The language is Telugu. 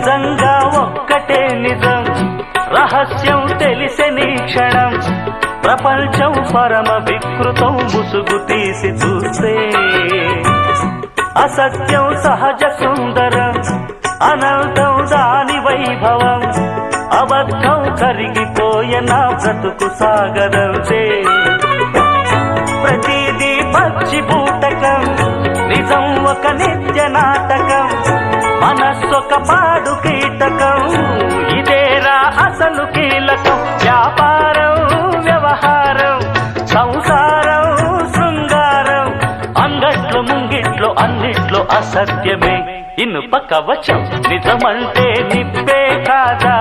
నిజంగా ఒక్కటే నిజం రహస్యం తెలిసెని క్షణం ప్రపంచం పరమ వికృతం ముసుగు తీసి చూస్తే అసత్యం సహజ సుందరం అనంతం దాని వైభవం అబద్ధం కరిగిపోయే నా బ్రతుకు సాగరంతే ప్రతిదీ పచ్చి బూటకం నిజం ఒక నిత్య నాటకం మనస్సొక పాడు కీటకం ఇదేరా అసలు కీలకం వ్యాపారం వ్యవహారం సంసారం శృంగారం అంగట్లో ముంగిట్లో అన్నిట్లో అసత్యమే ఇనుప కవచం నిజమంటే నిప్పే కాదా